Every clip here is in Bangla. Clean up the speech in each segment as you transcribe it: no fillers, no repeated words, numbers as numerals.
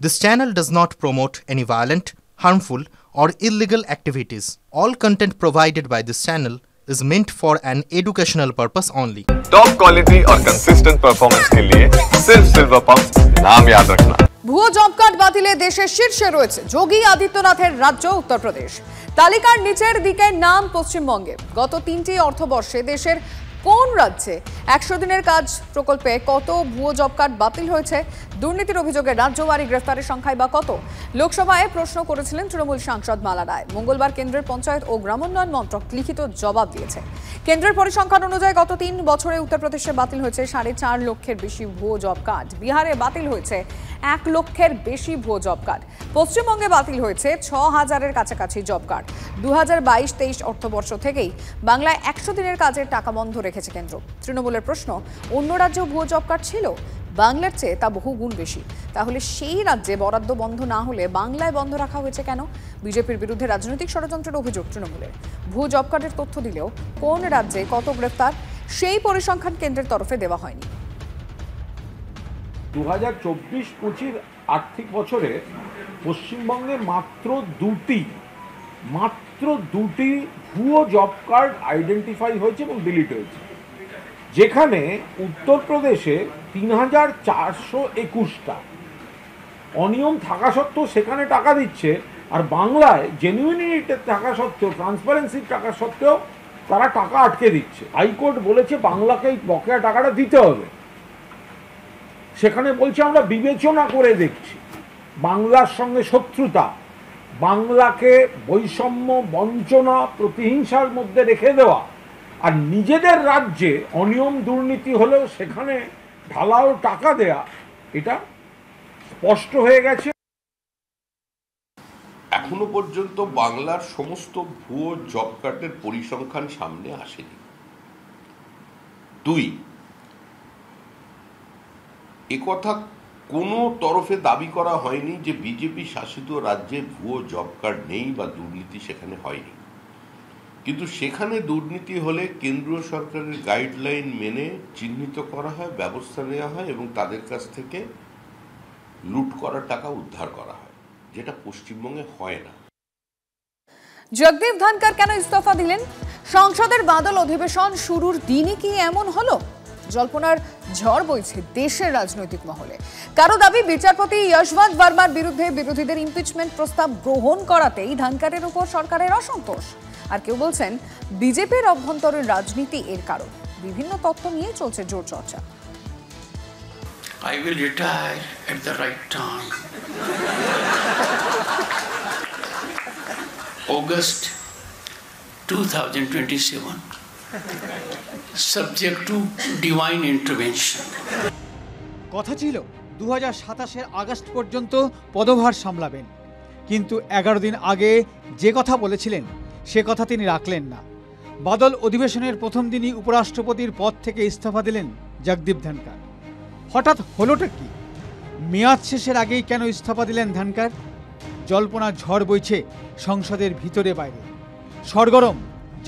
This channel does not promote any violent, harmful, or illegal activities. All content provided by this channel is meant for an educational purpose only. Top quality और कंसिस्टेंट परफॉर्मेंस के लिए सिर्फ सिल्वर पंप नाम याद रखना। ভুয়ো জব কার্ড বাতিলে দেশের শীর্ষে রয়েছে যোগী আদিত্যনাথের রাজ্য উত্তরপ্রদেশ। তালিকার নিচের দিকে নাম পশ্চিমবঙ্গে। গত 3টি অর্থবর্ষে দেশের কোন রাজ্যে 100 দিনের কাজ প্রকল্পে কত ভুয়ো জব কার্ড বাতিল হয়েছে? দুর্নীতির অভিযোগে রাজ্যবাড়ি গ্রেফতারের সংখ্যায় বা কত? লোকসভায় প্রশ্ন করেছিলেন তৃণমূল সাংসদ মালা রায়। মঙ্গলবার কেন্দ্রের পঞ্চায়েত ও গ্রামোন্নয়ন মন্ত্রক লিখিত জবাব দিয়েছে। কেন্দ্রের পরিসংখ্যান অনুযায়ী গত 3 বছরে উত্তরপ্রদেশে বাতিল হয়েছে 4.5 লক্ষের বেশি ভুয়ো জব কার্ড। বিহারে বাতিল হয়েছে 1 লক্ষের বেশি ভুয়ো জব কার্ড। পশ্চিমবঙ্গে বাতিল হয়েছে 6000-এর কাছাকাছি জব কার্ড। 2022-23 অর্থবর্ষ থেকেই বাংলায় 100 দিনের কাজের টাকা বন্ধ রেখেছে কেন্দ্র। তৃণমূলের প্রশ্ন, অন্য রাজ্যেও ভুয়ো জব কার্ড ছিল? বাংলার চেয়ে তা বহু গুণ বেশি। তাহলে সেই রাজ্যে বরাদ্দ বন্ধ না হলে বাংলায় বন্ধ রাখা হয়েছে কেন? বিজেপির বিরুদ্ধে রাজনৈতিক ষড়যন্ত্রের অভিযোগ তৃণমূলের। ভুয়ো জব কার্ডের তথ্য দিলেও কোন রাজ্যে কত গ্রেফতার সেই পরিসংখ্যান কেন্দ্রের তরফে দেওয়া হয়নি। 2024-25 আর্থিক বছরে পশ্চিমবঙ্গে মাত্র দুটি ভুয়ো জব কার্ড আইডেন্টিফাই হয়েছে এবং ডিলিট হয়েছে, যেখানে উত্তরপ্রদেশে 3421টা অনিয়ম থাকা সত্ত্বেও সেখানে টাকা দিচ্ছে, আর বাংলায় জেনুইনিটি থাকা সত্ত্বেও, ট্রান্সপারেন্সি থাকা সত্ত্বেও তারা টাকা আটকে দিচ্ছে। হাইকোর্ট বলেছে বাংলাকে এই বকেয়া টাকাটা দিতে হবে। সেখানে বলছে আমরা বিবেচনা করে দেখছি। বাংলার সঙ্গে শত্রুতা, বাংলাকে বৈষম্য, বঞ্চনা, প্রতিহিংসার মধ্যে রেখে দেওয়া, আর নিজেদের রাজ্যে অনিয়ম দুর্নীতি হলেও সেখানে ঢালাও টাকা দেয়া, এটা স্পষ্ট হয়ে গেছে। এখনো পর্যন্ত বাংলার সমস্ত ভুয়ো জব কার্ডের পরিসংখ্যান সামনে আসেনি। 2, একথা কোনো তরফে দাবি করা হয়নি যে বিজেপি শাসিত রাজ্যে ভুয়ো জব কার্ড নেই বা দুর্নীতি সেখানে হয়নি, কিন্তু সেখানে দুর্নীতি হলে কেন্দ্রীয় সরকারের গাইডলাইন মেনে চিহ্নিত করা হয়, ব্যবস্থা নেওয়া হয় এবং তাদের কাছ থেকে লুট করা টাকা উদ্ধার করা হয়, যেটা পশ্চিমবঙ্গে হয় না। জগদীপ ধনকর কেন ইস্তফা দিলেন? সংসদের বাদল অধিবেশন শুরুর দিনই কি এমন হলো? জল্পনার ঝড় বইছে দেশের রাজনৈতিক মহলে। কারো দাবি বিচারপতি যশবন্ত বর্মার বিরুদ্ধে বিরোধীদের ইমপিচমেন্ট প্রস্তাব গ্রহণ করাতেই ধনকরের উপর সরকারের অসন্তোষ। আর কেউ বলছেন বিজেপির অভ্যন্তরীণ রাজনীতি এর কারণ। বিভিন্ন তত্ত্ব নিয়ে চলছে জোর চর্চা। I will retire at the right time. August 2027. Subject to divine intervention. কথা ছিল 2027-এর আগস্ট পর্যন্ত পদভার সামলাবেন, কিন্তু 11 দিন আগে যে কথা বলেছিলেন সে কথা তিনি রাখলেন না। বাদল অধিবেশনের প্রথম দিনই উপরাষ্ট্রপতির পদ থেকে ইস্তফা দিলেন জগদীপ ধনকর। হঠাৎ হলোটা কি? মেয়াদ শেষের আগেই কেন ইস্তফা দিলেন ধনকর? জল্পনা ঝড় বইছে সংসদের ভিতরে বাইরে। সরগরম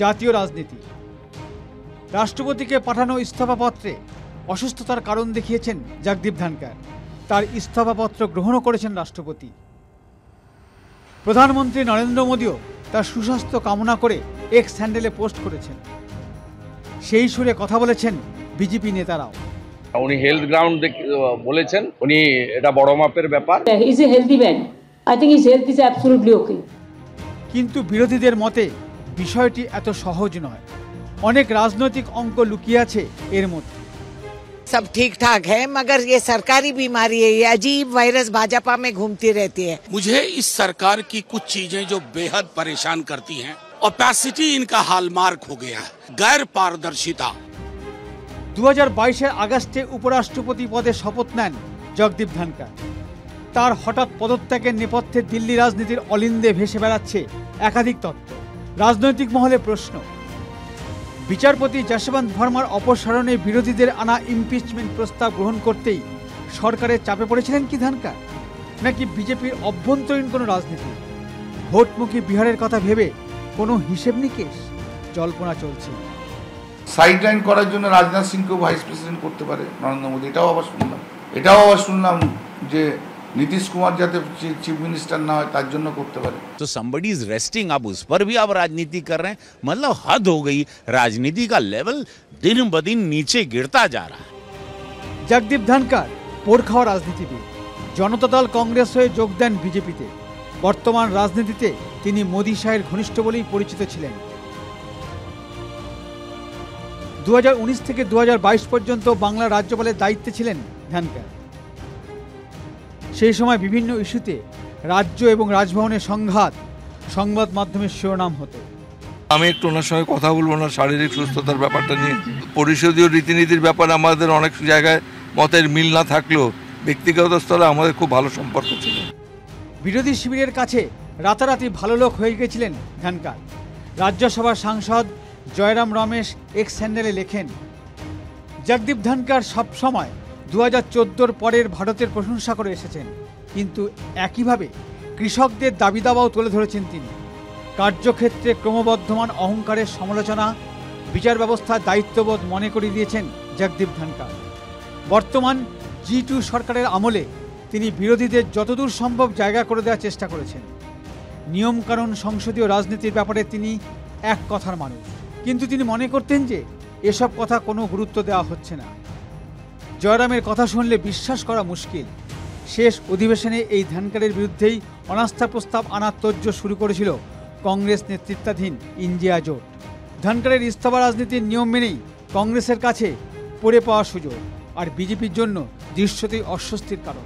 জাতীয় রাজনীতি। রাষ্ট্রপতিকে পাঠানো ইস্তফাপত্রে অসুস্থতার কারণ দেখিয়েছেন জগদীপ ধনকর। তার ইস্তফাপত্র গ্রহণও করেছেন রাষ্ট্রপতি। প্রধানমন্ত্রী নরেন্দ্র মোদীও তার সুস্বাস্থ্য কামনা করে এক্স হ্যান্ডেলে পোস্ট করেছেন। সেই সুরে কথা বলেছেন বিজেপি নেতারাও। উনি হেলথ গ্রাউন্ড বলেছেন, উনি এটা বড় মাপের ব্যাপার। He is a healthy man, I think his health is absolutely ওকে। কিন্তু বিরোধীদের মতে বিষয়টি এত সহজ নয়। অনেক রাজনৈতিক অঙ্ক লুকিয়ে আছে এর মধ্যে। सब ठीक ठाक है, मगर ये सरकारी बीमारी है, ये अजीब वायरस भाजपा में घूमती रहती है। मुझे इस सरकार की कुछ चीजें जो बेहद परेशान करती हैं, ओपेसिटी इनका हॉलमार्क हो गया है, गैर पारदर्शिता। 2022-এর আগস্টে উপরাষ্ট্রপতি পদে শপথ নেন জগদীপ ধনকর। তার হঠাৎ পদত্যাগের নেপথ্যে দিল্লি রাজনীতির অলিন্দে ভেসে বেড়াচ্ছে একাধিক তত্ত্ব। রাজনৈতিক মহলে প্রশ্ন, বিচারপতি যশবন্ত বর্মার অপসারণে বিরোধীদের আনা ইমপিচমেন্ট প্রস্তাব গ্রহণ করতেই সরকারের চাপে পড়েছিলেন কি ধনকর, নাকি বিজেপির অভ্যন্তরীণ কোনো রাজনীতি? ভোটমুখী বিহারের কথা ভেবে কোনো হিসেব নিকেশ? জল্পনা চলছে। সাইডলাইন করার জন্য রাজনাথ সিংকেও ভাইস প্রেসিডেন্ট করতে পারে নরেন্দ্র মোদী, এটাও আবার শুনলাম যে नीतीश कुमार जाते चीफ मिनिस्टर ना हो तार जন্য করতে পারে। तो somebody is resting, अब उस पर भी आप राजनीति कर रहे हैं, मतलब हद हो गई। राजनीति का लेवल दिन ब दिन नीचे गिरता जा रहा है। জগদীপ ধনকর পোড় খাওয়া রাজনীতিবিদ, জনতা দল কংগ্রেস হয়ে যোগ দেন বিজেপিতে। বর্তমান রাজনীতিতে তিনি মোদী শাহের ঘনিষ্ঠ বলেই পরিচিত ছিলেন। 2019 থেকে 2022 পর্যন্ত বাংলা রাজ্যপালের দায়িত্বে ছিলেন ধনকর। সেই সময় বিভিন্ন ইস্যুতে রাজ্য এবং রাজভবনের সংঘাত সংবাদ মাধ্যমের শিরোনাম হতো। আমি একটু ওনার সঙ্গে কথা বলবো না শারীরিক সুস্থতার ব্যাপারটা নিয়ে। পরিষদীয় রীতিনীতির ব্যাপারে আমাদের অনেক জায়গায় মতের মিল না থাকলেও ব্যক্তিগত স্তরে আমাদের খুব ভালো সম্পর্ক ছিল। বিরোধী শিবিরের কাছে রাতারাতি ভালো লোক হয়ে গেছিলেন ধনকর। রাজ্যসভার সাংসদ জয়রাম রমেশ এক্স হ্যান্ডেলে লেখেন, জগদীপ ধনকর সবসময় 2014 পরের ভারতের প্রশংসা করে এসেছেন, কিন্তু একইভাবে কৃষকদের দাবি দাবাও তুলে ধরেছেন তিনি। কার্যক্ষেত্রে ক্রমবর্ধমান অহংকারের সমালোচনা, বিচার ব্যবস্থার দায়িত্ববোধ মনে করিয়ে দিয়েছেন জগদীপ ধনকর। বর্তমান G2 সরকারের আমলে তিনি বিরোধীদের যতদূর সম্ভব জায়গা করে দেওয়ার চেষ্টা করেছেন। নিয়মকানুন, সংসদীয় রাজনীতির ব্যাপারে তিনি এক কথার মানুষ, কিন্তু তিনি মনে করতেন যে এসব কথা কোনো গুরুত্ব দেওয়া হচ্ছে না। জয়রামের কথা শুনলে বিশ্বাস করা মুশকিল। শেষ অধিবেশনে এই ধনকরের বিরুদ্ধেই অনাস্থা প্রস্তাব আনার তোড়জোড় শুরু করেছিল কংগ্রেস নেতৃত্বাধীন ইন্ডিয়া জোট। ধনকরের ইস্তফা রাজনীতির নিয়ম মেনেই কংগ্রেসের কাছে পড়ে পাওয়া সুযোগ, আর বিজেপির জন্য দৃশ্যতেই অস্বস্তির কারণ।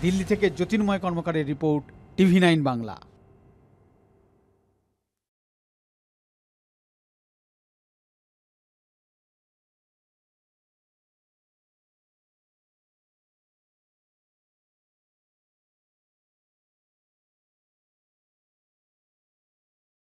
দিল্লি থেকে জ্যোতির্ময় কর্মকারের রিপোর্ট, TV9 বাংলা।